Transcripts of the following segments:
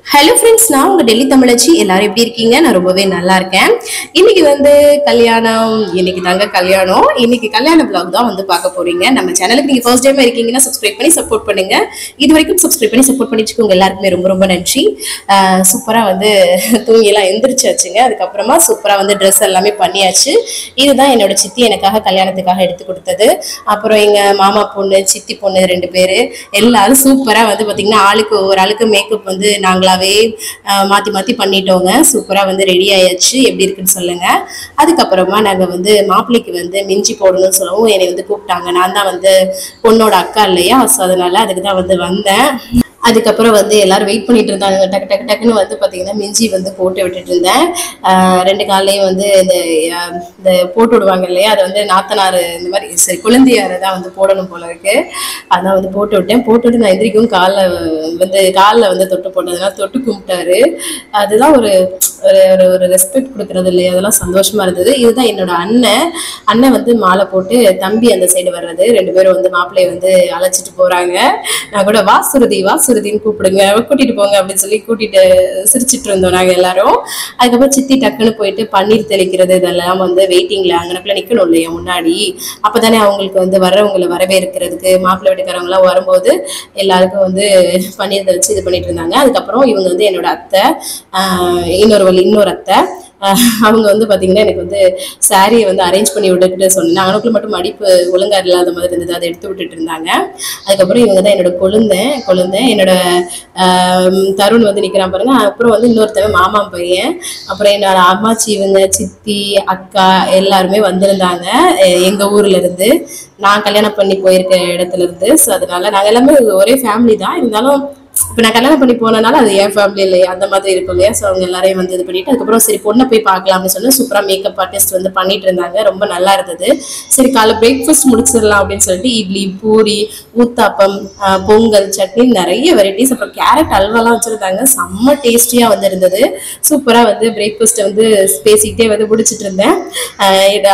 Hello friends, நான் உங்க டெல்லி தமிழச்சி. எல்லாரும் எப்படி இருக்கீங்க? நான் ரொம்பவே நல்லா இருக்கேன். இன்னைக்கு கல்யாணம். இன்னைக்கு தாங்க கல்யாணம். இன்னைக்கு கல்யாண vlog தான் பார்க்க போறீங்க. நம்ம சேனலுக்கு நீங்க ஃபர்ஸ்ட் டைம் இருக்கீங்கன்னா சப்ஸ்கிரைப் பண்ணி சப்போர்ட் பண்ணுங்க. இது வரைக்கும் சப்ஸ்கிரைப் பண்ணி சப்போர்ட் பண்ணிச்சுக்கோங்க. எல்லாருக்குமே ரொம்ப ரொம்ப நன்றி. சூப்பரா தூங்கி எல்லாம் எந்திரிச்சாச்சுங்க. அதுக்கப்புறமா சூப்பரா ட்ரெஸ் எல்லாமே பண்ணியாச்சு. இதுதான் என்னோட சித்தி எனக்காக கல்யாணத்துக்காக எடுத்து கொடுத்தது. அப்புறம் எங்க மாமா பொண்ணு, சித்தி பொண்ணு 2 பேரு எல்லாரும் சூப்பரா பாத்தீங்கன்னா ஆளுக்கு ஒவ்வொரு ஆளுக்கு மேக்கப் நாங்களாவே மாத்தி மாத்தி பண்ணிட்டோங்க. சூப்பரா ரெடி ஆயாச்சு. எப்படி இருக்குன்னு சொல்லுங்க. அதுக்கப்புறமா நாங்க மாப்பிள்ளைக்கு மிஞ்சி போடணும்னு சொல்லவும் என்னை கூப்பிட்டாங்க. நான் தான் பொண்ணோட அக்கா இல்லையா, ஸோ அதனால அதுக்கு தான் வந்தேன். அதுக்கப்புறம் எல்லாரும் வெயிட் பண்ணிட்டு இருந்தாங்க. டக்கு டக்கு டக்குன்னு பார்த்தீங்கன்னா மிஞ்சி போட்டு விட்டுட்டு இருந்தேன். 2 காலையும் இந்த போட்டு விடுவாங்க இல்லையா, அதை நாத்தனார் இந்த மாதிரி சரி குழந்தையாரை தான் போடணும் போல இருக்கு. அதான் போட்டு விட்டேன். போட்டுவிட்டு நான் எந்திரிக்கும் காலில் தொட்டு போட்டதுனால தொட்டு கும்பிட்டாரு. அதுதான் ஒரு ஒரு ரெஸ்பெக்ட் கொடுக்கறது இல்லையா, அதெல்லாம் சந்தோஷமா இருந்தது. இதுதான் என்னோட அண்ணன் மாலை போட்டு தம்பி அந்த சைடு வர்றது. 2 பேரும் மாப்பிள்ளையை அழைச்சிட்டு போறாங்க. நான் கூட வா சுருதின்னு கூப்பிடுங்க, கூட்டிட்டு போங்க அப்படின்னு சொல்லி கூட்டிட்டு சிரிச்சிட்டு இருந்தோம் நாங்க எல்லாரும். அதுக்கப்புறம் சித்தி டக்குன்னு போயிட்டு பன்னீர் தெளிக்கிறது இதெல்லாம் வெயிட்டிங்ல அங்கனக்குள்ள நிக்கணும் இல்லையா முன்னாடி. அப்பதானே அவங்களுக்கு வர்றவங்களை வரவேற்கிறதுக்கு மாப்பிள்ளை வீட்டுக்காரங்க எல்லாம் வரும்போது எல்லாருக்கும் பன்னீர் தெளிச்சு இது பண்ணிட்டு இருந்தாங்க. அதுக்கப்புறம் இவங்க என்னோட அத்தை, இன்னொரு அத்தை. அவங்க பாத்தீங்கன்னா எனக்கு சாரியை அரேஞ்ச் பண்ணி விட்டுட்டு சொன்னேன். அவனுக்குள்ள மட்டும் மடிப்பு ஒழுங்கா இல்லாத மாதிரி இருந்தது, அதை எடுத்து விட்டுட்டு இருந்தாங்க. அதுக்கப்புறம் இவங்க தான் என்னோட கொழுந்தை என்னோட தருண் நிக்கிறான் பாருங்க. அப்புறம் இன்னொருத்தவன் மாமா பையன். அப்புறம் என்னோட அம்மாச்சி, இவங்க சித்தி, அக்கா எல்லாருமே வந்திருந்தாங்க எங்க ஊர்ல இருந்து, நான் கல்யாணம் பண்ணி போயிருக்க இடத்துல இருந்து. ஸோ அதனால நாங்க எல்லாமே ஒரே ஃபேமிலி தான். இருந்தாலும் இப்போ நான் கல்யாணம் பண்ணி போனதுனால அது என் ஃபேமிலி இல்லையா, அந்த மாதிரி இருக்கும் இல்லையா. ஸோ அவங்க எல்லாரையும் இது பண்ணிட்டு அதுக்கப்புறம் சரி பொண்ணை போய் பார்க்கலாம்னு சொல்லி சூப்பராக மேக்கப் ஆர்டிஸ்ட் பண்ணிட்டு இருந்தாங்க. ரொம்ப நல்லா இருந்தது. சரி காலை பிரேக்ஃபாஸ்ட் முடிச்சிடலாம் அப்படின்னு சொல்லிட்டு இட்லி, பூரி, ஊத்தாப்பம், பொங்கல், சட்னி, நிறைய வெரைட்டிஸ், அப்புறம் கேரட் அல்வாலாம் வச்சிருந்தாங்க. செம்ம டேஸ்டியா இருந்தது. சூப்பராக பிரேக்ஃபாஸ்ட்டை பேசிக்கிட்டே பிடிச்சிட்டு இருந்தேன்.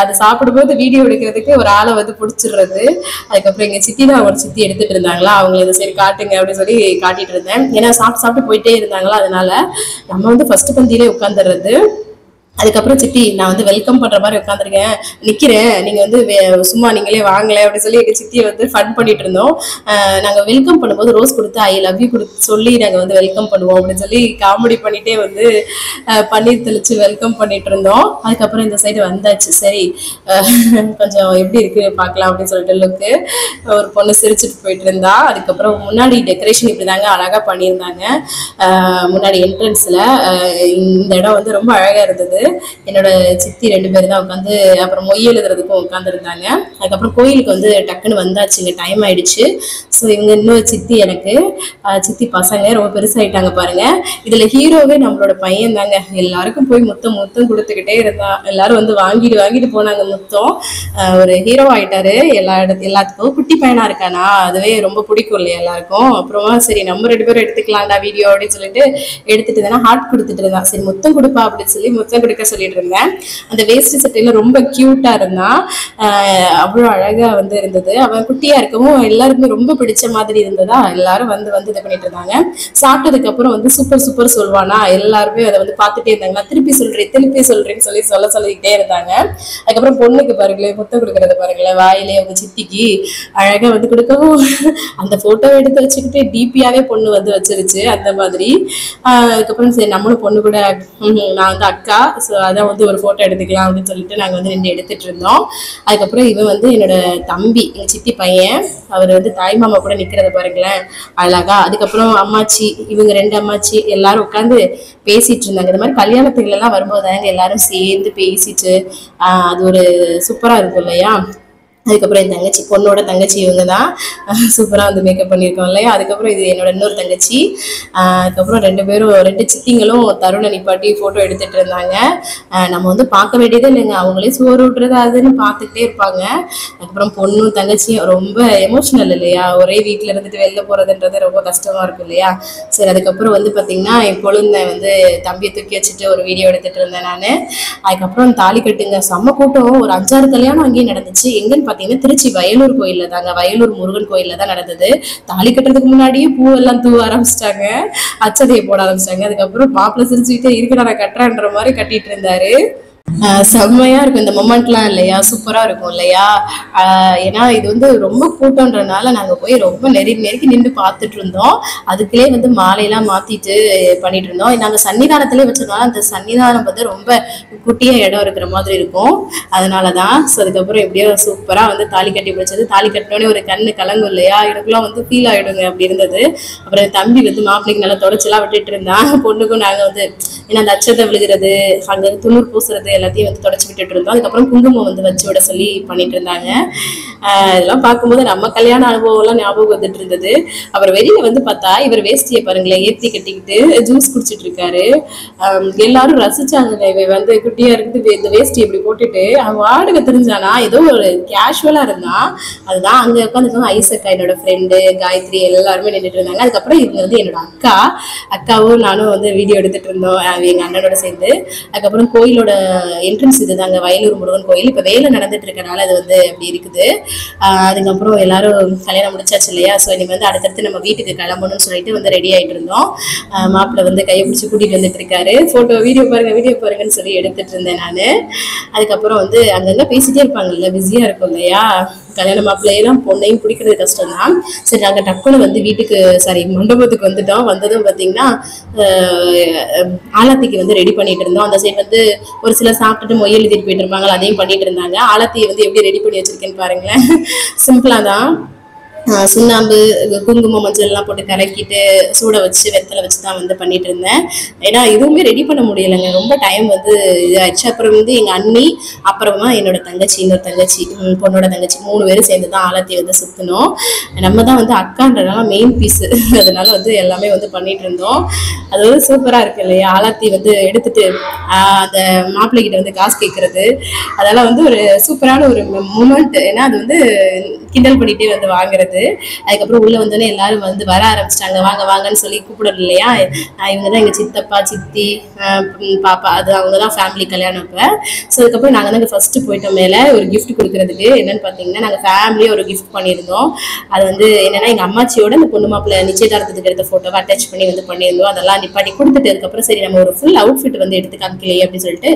அதை சாப்பிடும்போது வீடியோ எடுக்கிறதுக்கு ஒரு ஆளை பிடிச்சிடுறது. அதுக்கப்புறம் எங்க சித்தி தான் ஒரு சித்தி எடுத்துட்டு இருந்தாங்களா, அவங்களை சரி காட்டுங்க அப்படின்னு சொல்லி காட்டிட்டு இருந்தேன். ஏன்னா சாப்பிட்டு போயிட்டே இருந்தாங்களா, அதனால நம்ம ஃபர்ஸ்ட் பந்தியிலே உட்காந்துடுறது. அதுக்கப்புறம் சித்தி நான் வெல்கம் பண்ற மாதிரி உட்காந்துருக்கேன், நிக்கிறேன், நீங்க சும்மா நீங்களே வாங்கல அப்படின்னு சொல்லி எங்க சித்தியை ஃபன் பண்ணிட்டு இருந்தோம். நாங்க வெல்கம் பண்ணும்போது ரோஸ் கொடுத்து ஐ லவ் யூ கொடுத்து சொல்லி நாங்க வெல்கம் பண்ணுவோம் அப்படின்னு சொல்லி காமெடி பண்ணிட்டே பன்னீர் தெளிச்சு வெல்கம் பண்ணிட்டு இருந்தோம். அதுக்கப்புறம் இந்த சைடு வந்தாச்சு. சரி கொஞ்சம் எப்படி இருக்கு பார்க்கலாம் அப்படின்னு சொல்லிட்டு லுக்கு ஒரு பொண்ணு சிரிச்சுட்டு போயிட்டு இருந்தா. அதுக்கப்புறம் முன்னாடி டெக்கரேஷன் இப்படிதாங்க அழகா பண்ணியிருந்தாங்க. முன்னாடி என்ட்ரன்ஸ்ல இந்த இடம் ரொம்ப அழகா இருந்தது. என்னோட சித்தி 2 பேர் தான் உட்காந்து அப்புறம் மொய் எழுதுறதுக்கும் உட்காந்துருந்தாங்க. அதுக்கப்புறம் கோயிலுக்கு டக்குன்னு வந்தாச்சுங்க, டைம் ஆயிடுச்சு. ஸோ இவங்க இன்னொரு சித்தி, எனக்கு சித்தி பசங்க ரொம்ப பெருசாயிட்டாங்க பாருங்க. இதுல ஹீரோவே நம்மளோட பையன் தாங்க. எல்லாருக்கும் போய் முத்தம் கொடுத்துக்கிட்டே இருந்தான். எல்லாரும் வாங்கிட்டு போனாங்க முத்தம். ஒரு ஹீரோ ஆயிட்டாரு. எல்லாத்துக்கும் குட்டி பையனா இருக்கானா, அதுவே ரொம்ப பிடிக்கும் இல்லையா எல்லாருக்கும். அப்புறமா சரி நம்ம 2 பேரும் எடுத்துக்கலாம்டா வீடியோ அப்படின்னு சொல்லிட்டு எடுத்துட்டு இருந்தா ஹார்ட் கொடுத்துட்டு இருந்தான். சரி முத்தம் கொடுப்பா அப்படின்னு சொல்லி முத்தம் கொடுக்க சொல்லிட்டு இருந்தேன். அந்த வேஸ்ட் சட்டையில ரொம்ப கியூட்டா இருந்தான். அவ்வளவு அழகா இருந்தது. அவன் குட்டியா இருக்கவும் எல்லாருக்குமே ரொம்ப பிடிச்ச மாதிரி இருந்ததா, எல்லாரும் இது பண்ணிட்டு இருந்தாங்க. சாப்பிட்டதுக்கு அப்புறம் சூப்பர் சொல்வானா, எல்லாருமே அதை பார்த்துட்டே இருந்தாங்க. திருப்பி சொல்றேன்னு சொல்லி சொல்லிக்கிட்டே இருந்தாங்க. அதுக்கப்புறம் பொண்ணுக்கு பாருங்களேன், முத்தம் கொடுக்கறத பாருங்களேன், வாயிலே அவங்க சித்திக்கு அழகா கொடுக்கவும் அந்த போட்டோ எடுத்து வச்சுக்கிட்டு டிபியாவே பொண்ணு வச்சிருச்சு அந்த மாதிரி. அதுக்கப்புறம் சரி நம்மளும் பொண்ணு கூட நான் அக்கா, ஸோ அதான் ஒரு ஃபோட்டோ எடுத்துக்கலாம் அப்படின்னு சொல்லிட்டு நாங்கள் நின்று எடுத்துட்டு இருந்தோம். அதுக்கப்புறம் இவன் என்னோட தம்பி, எங்கள் சித்தி பையன். அவர் தாய் மாமா கூட நிற்கிறத பாருங்களேன் அழகா. அதுக்கப்புறம் அம்மாச்சி, இவங்க 2 அம்மாச்சி எல்லாரும் உட்காந்து பேசிட்டு இருந்தாங்க. இந்த மாதிரி கல்யாணத்துக்கு எல்லாம் வரும்போது எல்லாரும் சேர்ந்து பேசிட்டு அது ஒரு சூப்பரா இருக்கும் இல்லையா. அதுக்கப்புறம் என் தங்கச்சி, பொண்ணோட தங்கச்சி இவங்க தான் சூப்பராக மேக்கப் பண்ணியிருக்கோம் இல்லையா. அதுக்கப்புறம் இது என்னோட இன்னொரு தங்கச்சி. அதுக்கப்புறம் 2 பேரும் 2 சித்திங்களும் தருணை நிப்பாட்டி ஃபோட்டோ எடுத்துட்டு இருந்தாங்க. நம்ம பார்க்க வேண்டியதே இல்லைங்க, அவங்களே சோறு விட்டுறது அதுன்னு பார்த்துக்கிட்டே இருப்பாங்க. அதுக்கப்புறம் பொண்ணும் தங்கச்சியும் ரொம்ப எமோஷனல் இல்லையா, ஒரே வீட்டில் இருந்துட்டு வெளில போகிறதுன்றது ரொம்ப கஷ்டமாக இருக்கும் இல்லையா. சரி அதுக்கப்புறம் பார்த்தீங்கன்னா என் பொழுந்த தம்பியை தூக்கி வச்சுட்டு ஒரு வீடியோ எடுத்துட்டு இருந்தேன் நான். அதுக்கப்புறம் தாலி கட்டுங்க செம்ம கூட்டம், ஒரு 5-6 கல்யாணம் அங்கேயே நடந்துச்சு. எங்கன்னு பாத்தீங்கன்னா திருச்சி வயலூர் கோயில்ல தாங்க, வயலூர் முருகன் கோயில்ல தான் நடந்தது. தாலி கட்டுறதுக்கு முன்னாடியே பூவெல்லாம் தூவ ஆரம்பிச்சிட்டாங்க, அச்சதையை போட ஆரம்பிச்சிட்டாங்க. அதுக்கப்புறம் மாப்பிள்ளை சிரிச்சுக்கிட்டே இருக்கடா நான் கட்டுறேன்ற மாதிரி கட்டிட்டு இருந்தாரு. செம்மையா இருக்கும் இந்த மொமெண்ட்லாம் இல்லையா, சூப்பரா இருக்கும் இல்லையா. ஏன்னா இது வந்து ரொம்ப கூட்டம்ன்றனால நாங்க போய் ரொம்ப நெருக்கி நின்று பார்த்துட்டு இருந்தோம். அதுக்குள்ளே வந்து மாலையெல்லாம் மாத்திட்டு பண்ணிட்டு இருந்தோம். நாங்க சன்னிதானத்திலே வச்சிருந்தோம், அந்த சன்னிதானம் வந்து ரொம்ப குட்டியா இடம் இருக்கிற மாதிரி இருக்கும், அதனாலதான். ஸோ அதுக்கப்புறம் எப்படியோ சூப்பரா வந்து தாலி கட்டி பிடிச்சது. தாலி கட்டினோடனே ஒரு கண்ணு கலங்கும் இல்லையா, எனக்குலாம் வந்து ஃபீல் ஆயிடுங்க அப்படி இருந்தது. அப்புறம் தம்பி வந்து மாப்பிள்ளைக்கு நல்லா தொடச்செல்லாம் விட்டுட்டு இருந்தான், பொண்ணுக்கும் நாங்க வந்து ஏன்னா அந்த அச்சத்தை விழுகிறது, அங்க துணூர் பூசுறது எல்லாத்தையும் வந்து தொடச்சி விட்டுட்டு இருந்தோம். அதுக்கப்புறம் குங்குமம் வந்து வச்சு விட சொல்லி பண்ணிட்டு இருந்தாங்க. இதெல்லாம் பார்க்கும்போது நம்ம கல்யாண அனுபவம் எல்லாம் ஞாபகம் வந்துட்டு இருந்தது. அப்புறம் வெளியில வந்து பார்த்தா இவர் வேஷ்டியை பாருங்களேன் ஏற்றி கட்டிக்கிட்டு ஜூஸ் குடிச்சிட்டு இருக்காரு. எல்லாரும் ரசிச்சாங்க, இவன் வந்து குட்டியா இருக்குது இந்த வேஷ்டி இப்படி போட்டுட்டு அவன் வாடகை தெரிஞ்சானா ஏதோ ஒரு கேஷுவலா இருந்தான். அதுதான் அங்க உட்காந்துருக்காங்க ஐசக்கா, என்னோட ஃப்ரெண்டு காயத்ரி எல்லாருமே நின்றுட்டு இருந்தாங்க. அதுக்கப்புறம் இவங்க வந்து என்னோட அக்காவும் நானும் வந்து வீடியோ எடுத்துட்டு இருந்தோம் எங்க அண்ணனோட சேர்ந்து. அதுக்கப்புறம் கோயிலோட என்ட்ரன்ஸ் இதுதாங்க, வயலூர் முருகன் கோயில். இப்ப வேலை நடந்துட்டு இருக்கனால அது வந்து அப்படி இருக்குது. அதுக்கப்புறம் எல்லாரும் கல்யாணம் முடிச்சாச்சு இல்லையா, ஸோ இனி வந்து அடுத்தடுத்து நம்ம வீட்டுக்கு கிளம்பணும்னு சொல்லிட்டு வந்து ரெடி ஆயிட்டு இருந்தோம். மாப்பிள்ளை வந்து கையை பிடிச்சி கூட்டிட்டு வந்துட்டு இருக்காரு. வீடியோ பாருங்கன்னு சொல்லி எடுத்துட்டு இருந்தேன் நான். அதுக்கப்புறம் வந்து அங்கங்க பேசிட்டே இருப்பாங்கல்ல, பிஸியா இருக்கும் இல்லையா, கல்யாண மாப்பிள்ளையெல்லாம் பொண்ணையும் பிடிக்கிறது கஷ்டம் தான். சரி நாங்கள் டக்குன்னு வந்து வீட்டுக்கு மண்டபத்துக்கு வந்துட்டோம். வந்ததும் பார்த்தீங்கன்னா ஆலத்திக்கு வந்து ரெடி பண்ணிட்டு இருந்தோம். அந்த சைட் வந்து ஒரு சிலர் சாப்பிட்டுட்டு மொய் எழுதிட்டு போயிட்டு இருப்பாங்க, அதையும் பண்ணிட்டு இருந்தாங்க. ஆலத்தியை வந்து எப்படி ரெடி பண்ணி வச்சிருக்கேன்னு பாருங்களேன், சிம்பிளா தான். சுண்ணாம்பு குங்குமம் மஞ்சள் எல்லாம் போட்டு கலக்கிட்டு சூட வச்சு வெத்தலை வச்சு தான் வந்து பண்ணிட்டு இருந்தேன். ஏன்னா எதுவுமே ரெடி பண்ண முடியலைங்க, ரொம்ப டைம் வந்து இதாகிடுச்சு. அப்புறம் வந்து எங்கள் அண்ணி, அப்புறமா என்னோட தங்கச்சி, இன்னொரு தங்கச்சி, பொண்ணோட தங்கச்சி 3 பேரும் சேர்ந்து தான் ஆலத்தி வந்து சுற்றணும். நம்ம தான் வந்து அக்கான்றனால மெயின் பீஸு, அதனால வந்து எல்லாமே வந்து பண்ணிட்டு இருந்தோம். அது வந்து சூப்பராக இருக்கு இல்லையா. ஆலத்தி வந்து எடுத்துட்டு அந்த மாப்பிள்ளைகிட்ட வந்து காசு கேட்கறது, அதெல்லாம் வந்து ஒரு சூப்பரான ஒரு மூமெண்ட். ஏன்னா அது வந்து கிண்டல் பண்ணிட்டே வந்து வாங்குறது. அதுக்கப்புறம் உள்ள வந்தோடனே எல்லாரும் வந்து வர ஆரம்பிச்சிட்டாங்க, வாங்க வாங்கன்னு சொல்லி கூப்பிடணும் இல்லையா. இவங்க தான் எங்கள் சித்தப்பா சித்தி பாப்பா, அது அவங்க தான் ஃபேமிலி கல்யாணம். இப்போ ஸோ அதுக்கப்புறம் நாங்கள் தான் ஃபர்ஸ்ட் போயிட்டோம் மேலே ஒரு கிஃப்ட் கொடுக்கறதுக்கு. என்னன்னு பார்த்தீங்கன்னா நாங்கள் ஃபேமிலியாக ஒரு கிஃப்ட் பண்ணியிருந்தோம். அது வந்து என்னன்னா எங்கள் அம்மாச்சியோட அந்த பொண்ணு மாப்பிள்ளை நிச்சயதார்த்தத்துக்கு எடுத்த ஃபோட்டோவை அட்டாச் பண்ணி வந்து பண்ணியிருந்தோம். அதெல்லாம் நிப்பாட்டி கொடுத்துட்டு அதுக்கப்புறம் சரி நம்ம ஒரு ஃபுல் அவுட்ஃபிட் வந்து எடுத்து காமிக்கலையே அப்படின்னு சொல்லிட்டு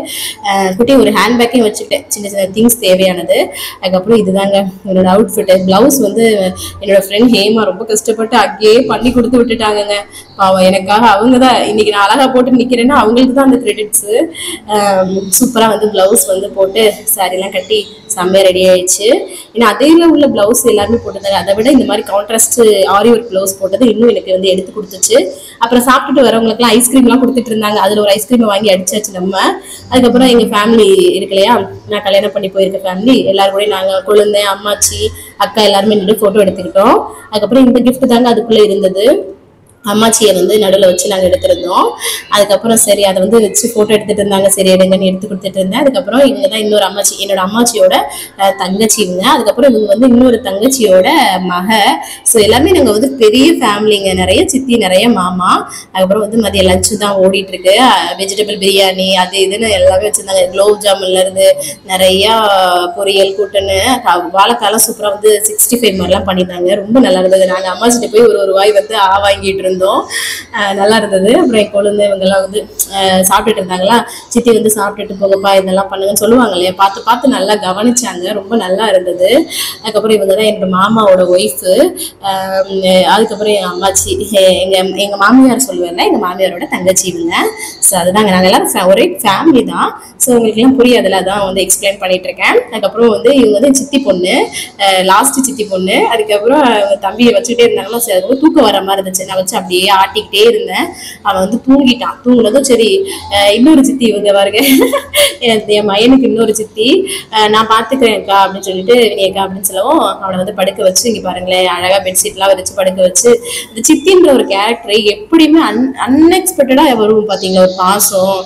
குட்டி ஒரு ஹேண்ட்பேக்கையும் வச்சுக்கிட்டேன், சின்ன சின்ன திங்ஸ் தேவையானது. அதுக்கப்புறம் இதுதாங்க என்னோட அவுட்ஃபிட். பிளவுஸ் வந்து என்னோட ஃப்ரெண்ட் ஹேமா ரொம்ப கஷ்டப்பட்டு அங்கேயே பண்ணி கொடுத்து விட்டுட்டாங்கங்க. பாவம் எனக்காக அவங்க தான் இன்னைக்கு நான் அழகா போட்டு நிக்கிறேன்னா அவங்களுக்கு தான் அந்த கிரெடிட்ஸ். சூப்பரா வந்து பிளவுஸ் வந்து போட்டு சாரிலாம் கட்டி செம்மையா ரெடி ஆயிடுச்சு. ஏன்னா அதையில உள்ள பிளவுஸ் எல்லாருமே போட்டதாங்க, அதை விட இந்த மாதிரி கான்ட்ராஸ்ட் ஆரி ஒர்க் பிளவுஸ் போட்டது இன்னும் எனக்கு வந்து எடுத்து கொடுத்துச்சு. அப்புறம் சாப்பிட்டுட்டு வரவங்களுக்குலாம் ஐஸ்கிரீம்லாம் கொடுத்துட்டு இருந்தாங்க, அதுல ஒரு ஐஸ்கிரீம் வாங்கி அடிச்சாச்சு நம்ம. அதுக்கப்புறம் எங்க ஃபேமிலி இருக்கு இல்லையா, நான் கல்யாணம் பண்ணி போயிருக்க ஃபேமிலி எல்லாரும் கூட நாங்கள் குழந்தை அம்மாச்சி அக்கா எல்லாருமே நின்று ஃபோட்டோ எடுத்துக்கிட்டோம். அதுக்கப்புறம் இந்த கிஃப்ட் தாங்க அதுக்குள்ளே இருந்தது. அம்மாச்சியை வந்து நடுவில் வச்சு நாங்கள் எடுத்திருந்தோம். அதுக்கப்புறம் சரி அதை வந்து வச்சு ஃபோட்டோ எடுத்துட்டு இருந்தாங்க, சரி எடுங்கன்னு எடுத்து கொடுத்துட்டு இருந்தேன். அதுக்கப்புறம் இவங்க தான் இன்னொரு அம்மாச்சி, என்னோட அம்மாச்சியோட தங்கச்சி இவங்க. அதுக்கப்புறம் இவங்க வந்து இன்னொரு தங்கச்சியோட மக. ஸோ எல்லாமே நாங்கள் வந்து பெரிய ஃபேமிலிங்க, நிறைய சித்தி நிறைய மாமா. அதுக்கப்புறம் வந்து மதிய லஞ்சு தான் ஓடிட்டு இருக்கு, வெஜிடபிள் பிரியாணி அது இதுன்னு எல்லாமே வச்சிருந்தாங்க. குலோப் ஜாமுன்ல இருந்து நிறைய பொரியல் கூட்டுன்னு வாழைக்காலம் சூப்பராக வந்து 65 மாதிரிலாம் பண்ணிட்டாங்க, ரொம்ப நல்லா இருந்தது. நாங்கள் அம்மாச்சிட்ட போய் ஒரு வாய் வந்து வாங்கிட்டு இருந்தோம், நல்லா இருந்தது. அப்புறம் என் குழந்தை இவங்கெல்லாம் வந்து சாப்பிட்டுட்டு இருந்தாங்களா, சித்தி வந்து சாப்பிட்டுட்டு போங்கப்பா இதெல்லாம் பண்ணுங்கன்னு சொல்லுவாங்க இல்லையா, பார்த்து பார்த்து நல்லா கவனிச்சாங்க, ரொம்ப நல்லா இருந்தது. அதுக்கப்புறம் இவங்க தான் என்னோட மாமாவோட ஒய்ஃபு. அதுக்கப்புறம் எங்கள் அம்மாச்சி எங்கள் மாமியார் சொல்லுவேன்ல, எங்கள் மாமியாரோட தங்கச்சி இவங்க. ஸோ அதுதாங்க நாங்கள் எல்லாரும் ஒரே ஃபேமிலி தான். ஸோ உங்களுக்குலாம் புரியாதுல, அதான் வந்து எக்ஸ்பிளைன் பண்ணிட்டு இருக்கேன். அதுக்கப்புறம் வந்து இவங்க வந்து சித்தி பொண்ணு, லாஸ்ட் சித்தி பொண்ணு. அதுக்கப்புறம் தம்பியை வச்சுட்டே இருந்தாங்களா, சரி அதுக்கப்புறம் தூக்கம் வர மாதிரி இருந்துச்சு, நான் வச்சு அப்படியே ஆட்டிக்கிட்டே இருந்தேன். அவன் வந்து தூங்கிட்டான். தூங்குனதும் சரி இன்னொரு சித்தி இவங்க பாருங்க என் மயனுக்கு இன்னொரு சித்தி, நான் பார்த்துக்கிறேன்க்கா அப்படின்னு சொல்லிட்டு வினியக்கா அப்படின்னு சொல்லவும் அவனை வந்து படுக்க வச்சு இங்கே பாருங்களேன் அழகா பெட்ஷீட்லாம் வச்சு படுக்க வச்சு, இந்த சித்தின்ற ஒரு கேரக்டர் எப்படியுமே அன்எக்ஸ்பெக்டடா வரும் பார்த்தீங்களா, ஒரு பாசம்.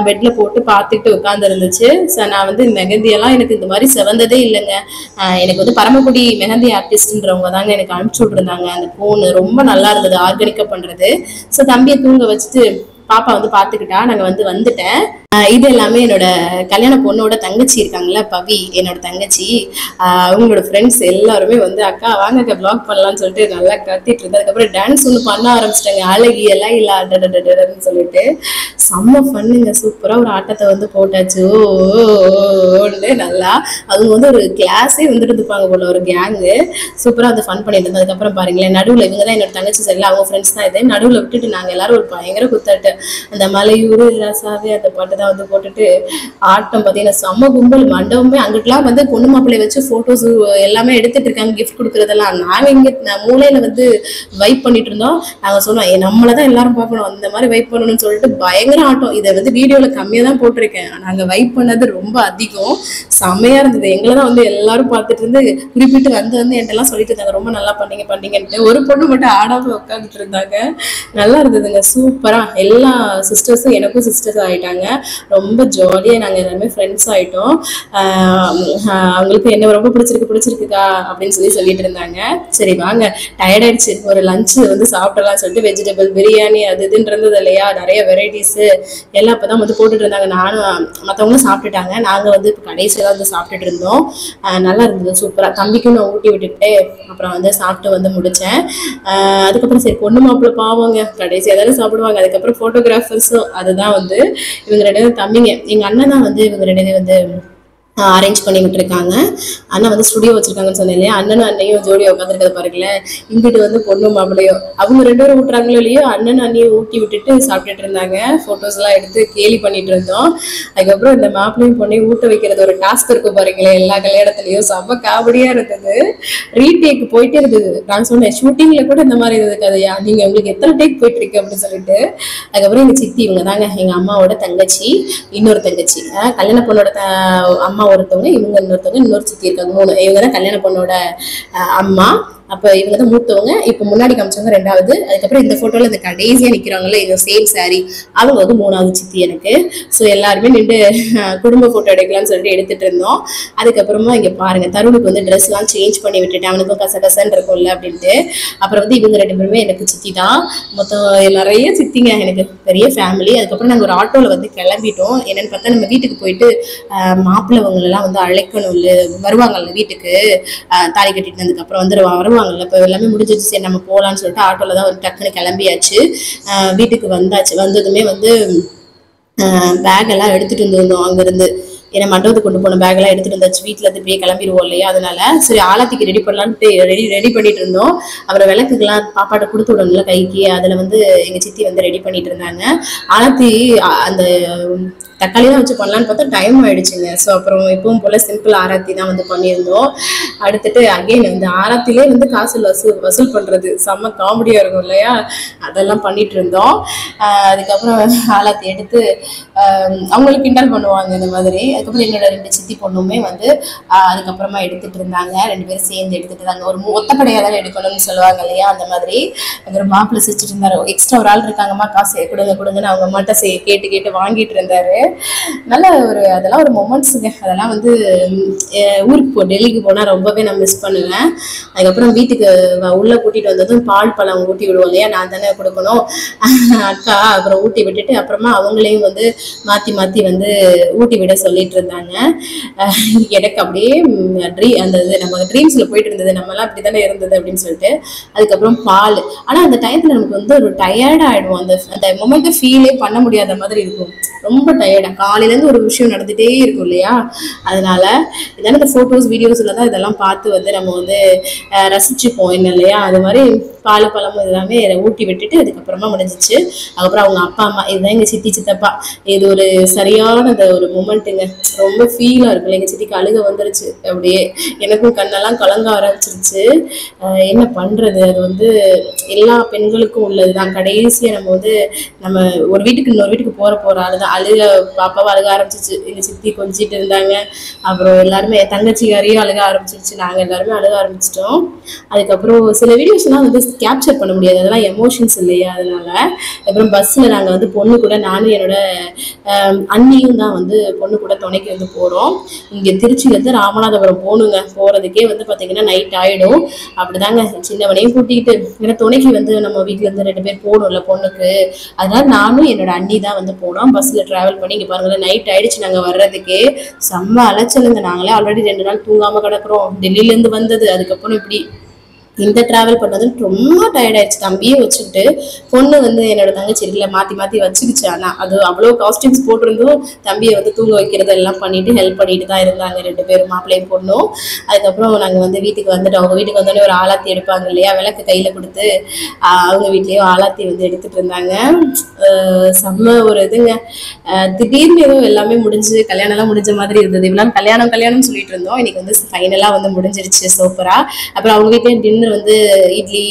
பெட்ல போட்டு பார்த்துட்டு உட்கார்ந்து இருந்துச்சு. ஸோ நான் வந்து மெஹந்தியெல்லாம் எனக்கு இந்த மாதிரி செவந்ததே இல்லைங்க. எனக்கு வந்து பரமக்குடி மெஹந்தி ஆர்டிஸ்ட்ன்றவங்க தாங்க எனக்கு அனுப்பிச்சு விட்டுருந்தாங்க அந்த ஃபோனு, ரொம்ப நல்லா இருந்தது ஆர்கானிக்கா பண்றது. ஸோ தம்பியை தூங்க வச்சுட்டு பாப்பா வந்து பார்த்துக்கிட்டா, நாங்கள் வந்துட்டேன். இது எல்லாமே என்னோட கல்யாண பொண்ணோட தங்கச்சி இருக்காங்கல்ல பவி, என்னோட தங்கச்சி. அவங்களோட ஃப்ரெண்ட்ஸ் எல்லாருமே வந்து அக்கா வாங்க அக்கா ப்ளாக் பண்ணலாம்னு சொல்லிட்டு நல்லா கத்திட்டு இருந்தேன். அதுக்கப்புறம் டான்ஸ் ஒன்று பண்ண ஆரம்பிச்சிட்டாங்க, அழகி எல்லாம் இல்லை அடன்னு சொல்லிட்டு செம்ம பண்ணுங்க. சூப்பராக ஒரு ஆட்டத்தை வந்து போட்டாச்சு. ஓன்னு நல்லா அவங்க வந்து ஒரு கிளாஸே வந்துட்டு இருப்பாங்க போல, ஒரு கேங்கு. சூப்பராக வந்து ஃபன் பண்ணிட்டு இருந்தோம். அதுக்கப்புறம் பாருங்களேன், நடுவில் இவங்க தான் என்னோட தங்கச்சி சரியில்லை, அவங்க ஃப்ரெண்ட்ஸ் தான். இது நடுவில் விட்டுட்டு நாங்கள் எல்லாரும் ஒரு பயங்கர குத்தாட்டு அந்த மலையூர் ரசாவே அந்த பாட்டு தான் வந்து போட்டுட்டு ஆட்டம் பார்த்தீங்கன்னா செம்ம கும்பல். மண்டபமே அங்கிட்டலாம் வந்து பொண்ணு மாப்பிள்ளை வச்சு ஃபோட்டோஸ் எல்லாமே எடுத்துட்டு இருக்காங்க, கிஃப்ட் கொடுக்குறதெல்லாம். நாங்கள் இங்கே மூலையில வந்து வைப் பண்ணிட்டு இருந்தோம். நாங்கள் சொன்னோம் நம்மளை தான் எல்லாரும் பார்க்கணும், அந்த மாதிரி வைப் பண்ணணும்னு சொல்லிட்டு பயங்கர ஆட்டம். இதை வந்து வீடியோவில் கம்மியாக தான் போட்டிருக்கேன், நாங்கள் வைப் பண்ணது ரொம்ப அதிகம், செம்மையா இருந்தது. எங்களை தான் வந்து எல்லாரும் பார்த்துட்டு இருந்து குறிப்பிட்டு வந்து என்கிட்டலாம் சொல்லிட்டு இருந்தாங்க ரொம்ப நல்லா பண்ணீங்கன்ட்டு. ஒரு பொண்ணு மட்டும் ஆடாமல் உட்காந்துட்டு இருந்தாங்க. நல்லா இருந்ததுங்க, சூப்பரா. எல்லா சிஸ்டர்ஸும் எனக்கும் சிஸ்டர்ஸ் ஆயிட்டாங்க. ரொம்ப ஜாலியாக நாங்கள் எல்லாருமே ஃப்ரெண்ட்ஸ் ஆயிட்டோம். அவங்களுக்கு என்ன ரொம்ப பிடிச்சிருக்குக்கா அப்படின்னு சொல்லிட்டு இருந்தாங்க. சரி வாங்க டயர்ட் ஆயிடுச்சு, ஒரு லஞ்சு வந்து சாப்பிடலாம் சொல்லிட்டு வெஜிடபிள் பிரியாணி அது இதுன்னு இருந்தது இல்லையா, நிறைய வெரைட்டிஸ் எல்லாம் அப்பதான் வந்து போட்டுட்டு இருந்தாங்க. நானும் மற்றவங்களும் சாப்பிட்டுட்டாங்க, நாங்கள் வந்து கடைசியில் வந்து சாப்பிட்டுட்டு இருந்தோம். நல்லா இருந்தது, சூப்பராக. தம்பிக்கும் நான் ஊட்டி விட்டுட்டு அப்புறம் வந்து சாப்பிட்டு வந்து முடித்தேன். அதுக்கப்புறம் சரி பொண்ணு மாப்பிள்ளை பாவாங்க கடைசியாக தானே சாப்பிடுவாங்க. அதுக்கப்புறம் ஃபோட்டோகிராஃபர்ஸும் அதுதான் வந்து இவங்க ரெண்டு தம்பிங்க, எங்கள் அண்ணன் தான் வந்து இவங்க ரெண்டு வந்து அரேஞ்ச் பண்ணி விட்டுருக்காங்க. அண்ணன் வந்து ஸ்டுடியோ வச்சிருக்காங்கன்னு சொன்னேன் இல்லையா, அண்ணனும் அண்ணையும் ஜோடியா உட்காந்துருக்கிறது பாருங்களேன். இங்கிட்டு வந்து பொண்ணும் மாப்பிள்ளையும் அவங்க 2 பேரும் ஊட்டுறாங்களோ இல்லையோ அண்ணன் அண்ணியும் ஊட்டி விட்டுட்டு சாப்பிட்டுட்டு இருந்தாங்க. ஃபோட்டோஸ் எல்லாம் எடுத்து கேலி பண்ணிட்டு இருந்தோம். அதுக்கப்புறம் இந்த மாப்பிள்ளையும் பொண்ணையும் ஊட்ட வைக்கிறது ஒரு டாஸ்க் இருக்கும் பாருங்களேன், எல்லா கல்யாணத்துலயும் செம்ம காமெடியா இருந்தது. ரீடேக் போயிட்டே இருந்தது. நான் சொன்னேன் ஷூட்டிங்ல கூட இந்த மாதிரி இருந்தது கதையா, நீங்க உங்களுக்கு எத்தனை டேக் போயிட்டு இருக்கு அப்படின்னு சொல்லிட்டு. அதுக்கப்புறம் எங்க சித்தி இவங்க தாங்க எங்க அம்மாவோட தங்கச்சி, இன்னொரு தங்கச்சி. கல்யாண பொண்ணோட அம்மா ஒருத்தவங்க, இவங்க இன்னொருத்தவங்க, இன்னொரு சித்தி இருக்காங்க, 3. இவங்க தான் கல்யாண பொண்ணோட அம்மா. அப்போ இவங்க தான் மூத்தவங்க, இப்போ முன்னாடி காமிச்சவங்க 2வது. அதுக்கப்புறம் இந்த ஃபோட்டோவில் இந்த கடைசியாக நிற்கிறாங்களே இது சேம் சாரி, அவங்க வந்து 3வது சித்தி எனக்கு. ஸோ எல்லாருமே நின்று குடும்ப ஃபோட்டோ எடுக்கலாம்னு சொல்லிட்டு எடுத்துட்டு இருந்தோம். அதுக்கப்புறமா இங்கே பாருங்க தருணுக்கு வந்து ட்ரெஸ்லாம் சேஞ்ச் பண்ணி விட்டுட்டேன், அவனுக்கும் கசகசன்னு இருக்கும்ல அப்படின்ட்டு. அப்புறம் வந்து இவங்க 2 பேருமே எனக்கு சித்தி தான். மொத்தம் நிறைய சித்திங்க, எனக்கு பெரிய ஃபேமிலி. அதுக்கப்புறம் நாங்கள் ஒரு ஆட்டோவில் வந்து கிளம்பிட்டோம். என்னன்னு பார்த்தா நம்ம வீட்டுக்கு போயிட்டு மாப்பிள்ளவங்களெல்லாம் வந்து அழைக்கணும் வருவாங்கல்ல வீட்டுக்கு, தாலி கட்டிட்டு வந்ததுக்கப்புறம் வந்து வருவாங்கல்ல. இப்போ எல்லாமே முடிஞ்சிச்சு, சரி நம்ம போகலான்னு சொல்லிட்டு ஆட்டோவில் தான் ஒரு டக்குன்னு கிளம்பியாச்சு. வீட்டுக்கு வந்ததுமே வந்து பேக் எல்லாம் எடுத்துகிட்டு வந்துருந்தோம் அங்கேருந்து. ஏன்னா மண்டபத்துக்கு கொண்டு போன பேக் எல்லாம் எடுத்துட்டு வந்தாச்சு, வீட்டுல இருந்து இப்படியே கிளம்பிடுவோம் இல்லையா, அதனால சரி ஆலாத்திக்கு ரெடி பண்ணலான்ட்டு ரெடி பண்ணிட்டு இருந்தோம். அப்புறம் விளக்குக்கெல்லாம் பாப்பாட்ட கொடுத்து விடணும்ல கைக்கு, அதுல வந்து எங்க சித்தி வந்து ரெடி பண்ணிட்டு இருந்தாங்க. ஆலாத்தி அந்த தக்காளிலாம் வச்சு பண்ணலான்னு பார்த்தா டைம் ஆயிடுச்சுங்க. ஸோ அப்புறம் எப்பவும் போல சிம்பிள் ஆராத்தி தான் வந்து பண்ணியிருந்தோம். அடுத்துட்டு அகைன் இந்த ஆராத்திலே வந்து காசு வசூல் பண்றது செம்ம காமெடியா இருக்கும் இல்லையா, அதெல்லாம் பண்ணிட்டு இருந்தோம். அதுக்கப்புறம் ஆலாத்தி எடுத்து அவங்களுக்கு கிண்டல் பண்ணுவாங்க இந்த மாதிரி. அதுக்கப்புறம் என்னோட 2 சித்தி பொண்ணுமே வந்து அதுக்கப்புறமா எடுத்துட்டு இருந்தாங்க, 2 பேரும் சேர்ந்து எடுத்துட்டு இருந்தாங்க. ஒரு ஒத்தப்படையா தான் எடுக்கணும்னு சொல்லுவாங்க இல்லையா, அந்த மாதிரி. அப்புறம் மாப்பிள்ளை சிரிச்சுட்டு இருந்தாரு, எக்ஸ்ட்ரா ஒரு ஆள் இருக்காங்கம்மா காசு கொடுங்கன்னு அவங்க அம்மாட்ட கேட்டு வாங்கிட்டு இருந்தாரு. நல்ல ஒரு அதெல்லாம் ஒரு மொமெண்ட்ஸுங்க. அதெல்லாம் வந்து ஊருக்கு டெல்லிக்கு போனால் ரொம்பவே நான் மிஸ் பண்ணுவேன். அதுக்கப்புறம் வீட்டுக்கு உள்ள கூட்டிட்டு வந்ததும் பால் பழம் ஊட்டி விடுவோம் இல்லையா, நான் தானே கொடுக்கணும் அக்கா. அப்புறம் ஊட்டி விட்டுட்டு அப்புறமா அவங்களையும் வந்து மாற்றி வந்து ஊட்டி விட சொல்லிட்டு இருந்தாங்க. எனக்கு அப்படியே அந்த நம்ம ட்ரீம்ஸில் போயிட்டு இருந்தது, நம்மளாம் அப்படி தானே இருந்தது அப்படின்னு சொல்லிட்டு. அதுக்கப்புறம் பால், ஆனால் அந்த டயத்தில் நமக்கு வந்து ஒரு டயர்டாக ஆகிடுவோம், அந்த மொமெண்ட்டை ஃபீலே பண்ண முடியாத மாதிரி இருக்கும், ரொம்ப டயர்டாக. காலையிலேருந்து ஒரு விஷயம் நடந்துகிட்டே இருக்கும் இல்லையா, அதனால இதெல்லாம் இந்த ஃபோட்டோஸ் வீடியோஸில் தான் இதெல்லாம் பார்த்து வந்து நம்ம வந்து ரசிச்சுப்போம் என்ன இல்லையா. அது மாதிரி பால் பழமும் எல்லாமே ஊட்டி விட்டுட்டு அதுக்கப்புறமா முடிஞ்சிச்சு. அதுக்கப்புறம் அவங்க அப்பா அம்மா, இதுதான் எங்கள் சித்தி சித்தப்பா. இது ஒரு சரியான அந்த ஒரு மொமெண்ட்டுங்க, ரொம்ப ஃபீலாக இருக்குல்ல. எங்கள் சித்திக்கு அழுக வந்துருச்சு, அப்படியே எனக்கும் கண்ணெல்லாம் கலங்க ஆரம்பிச்சிருச்சு. என்ன பண்ணுறது, அது வந்து எல்லா பெண்களுக்கும் உள்ளது தான். கடைசியாக நம்ம ஒரு வீட்டுக்கு இன்னொரு வீட்டுக்கு போகிற ஆளுதான் பாப்பாவை அழுக ஆரம்பிச்சிச்சு. எங்கள் சித்தி கொஞ்சிட்டு இருந்தாங்க. அப்புறம் எல்லாருமே தங்கச்சிக்காரையும் அழுக ஆரம்பிச்சிருச்சு, நாங்கள் எல்லாருமே அழுக ஆரம்பிச்சிட்டோம். அதுக்கப்புறம் சில வீடியோஸ்லாம் வந்து கேப்சர் பண்ண முடியாது, அதெல்லாம் எமோஷன்ஸ் இல்லையா, அதனால. அப்புறம் பஸ்ஸில் நாங்கள் வந்து பொண்ணு கூட நானும் என்னோட அண்ணியும் தான் வந்து பொண்ணு கூட துணைக்கு வந்து போகிறோம். இங்கே திருச்சியிலேருந்து ராமநாதபுரம் போகணுங்க. போகிறதுக்கே வந்து பார்த்திங்கன்னா நைட் ஆகிடும். அப்படிதாங்க சின்னவனையும் கூட்டிகிட்டு, ஏன்னா துணைக்கு வந்து நம்ம வீட்டிலேருந்து 2 பேர் போகணும்ல பொண்ணுக்கு, அதனால நானும் என்னோட அண்ணி தான் வந்து போனோம். பஸ்ஸில் ட்ராவல் பண்ணி இங்கே பாருங்களேன் நைட் ஆகிடுச்சு. நாங்கள் வர்றதுக்கே செம்ம அலைச்சலுங்க. நாங்களே ஆல்ரெடி 2 நாள் தூங்காமல் கிடக்குறோம், டெல்லியிலேருந்து வந்தது. அதுக்கப்புறம் இப்படி இந்த டிராவல் பண்ணது ரொம்ப டயர்ட் ஆயிடுச்சு. தம்பியும் வச்சுக்கிட்டு பொண்ணு வந்து என்னோட தங்கச்சி இருக்குல்ல மாற்றி மாற்றி வச்சுக்கிச்சு. ஆனால் அது அவ்வளோ காஸ்டியூம்ஸ் போட்டிருந்தும் தம்பியை வந்து தூங்க வைக்கிறது எல்லாம் பண்ணிட்டு ஹெல்ப் பண்ணிட்டு தான் இருந்தாங்க 2 பேரும், மாப்பிள்ளையும் பொண்ணும். அதுக்கப்புறம் நாங்கள் வந்து வீட்டுக்கு வந்துட்டு, அவங்க வீட்டுக்கு வந்தோடனே ஒரு ஆலாத்தி எடுப்பாங்க இல்லையா, விளக்கு கையில் கொடுத்து அவங்க வீட்லேயும் ஆலாத்தி வந்து எடுத்துட்டு இருந்தாங்க. செம்ம ஒரு இதுங்க. திடீர்னு ஏதோ எல்லாமே முடிஞ்சு கல்யாணம்லாம் முடிஞ்ச மாதிரி இருந்தது. இவ்வளோ கல்யாணம்னு சொல்லிட்டு இருந்தோம், இன்னைக்கு வந்து ஃபைனலாக வந்து முடிஞ்சிருச்சு சூப்பராக. அப்புறம் அவங்க வீட்லேயும் டின்னர் வந்து இட்லி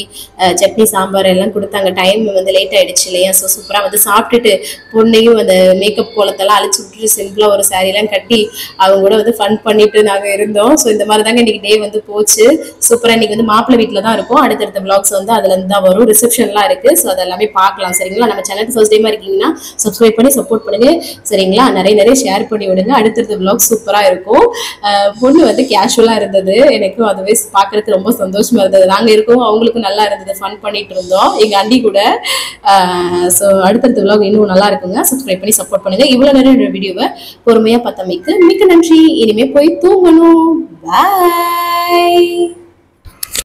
சட்னி சாம்பார் எல்லாம் கொடுத்தாங்க. டைம் வந்து லேட் ஆயிடுச்சு இல்லையா, ஸோ சூப்பராக வந்து சாப்பிட்டுட்டு பொண்ணையும் அந்த மேக்கப் கோலத்தெல்லாம் அழிச்சு விட்டுட்டு சிம்பிளாக ஒரு சாரீலாம் கட்டி அவங்க கூட வந்து ஃபன் பண்ணிட்டு நாங்கள் இருந்தோம். ஸோ இந்த மாதிரி தாங்க இன்னைக்கு டே வந்து போச்சு. சூப்பராக இன்னைக்கு வந்து மாப்பிள்ளை வீட்டில் தான் இருக்கும். அடுத்தடுத்த vlogs வந்து அதுலேருந்து தான் வரும். ரிசப்ஷன்லாம் இருக்குது, ஸோ அதெல்லாமே பார்க்கலாம் சரிங்களா. நம்ம சேனலுக்கு ஃபர்ஸ்ட் டைமாக இருக்கீங்கன்னா சப்ஸ்கிரைப் பண்ணி சப்போர்ட் பண்ணுங்க சரிங்களா. நிறைய ஷேர் பண்ணி விடுங்க. அடுத்தடுத்த vlog சூப்பராக இருக்கும். பொண்ணு வந்து கேஷுவலாக இருந்தது, எனக்கும் அதுவே பார்க்கறதுக்கு ரொம்ப சந்தோஷமா இருந்தது. நாங்கள் இருக்கோம், அவங்களுக்கும் நல்லா இருந்தது, ஃபன் பண்ணிட்டு இருந்தோம் எங்கள் அண்டி கூட. ஸோ அடுத்தடுத்த vlog இன்னும் நல்லா இருக்குங்க. சப்ஸ்கிரைப் பண்ணி சப்போர்ட் பண்ணுங்க. இவ்வளோ நேரம் வீடியோவை பொறுமையாக பார்த்தமைக்கு மிக்க நன்றி. இனிமேல் போய் தூங்கணும். பாய்.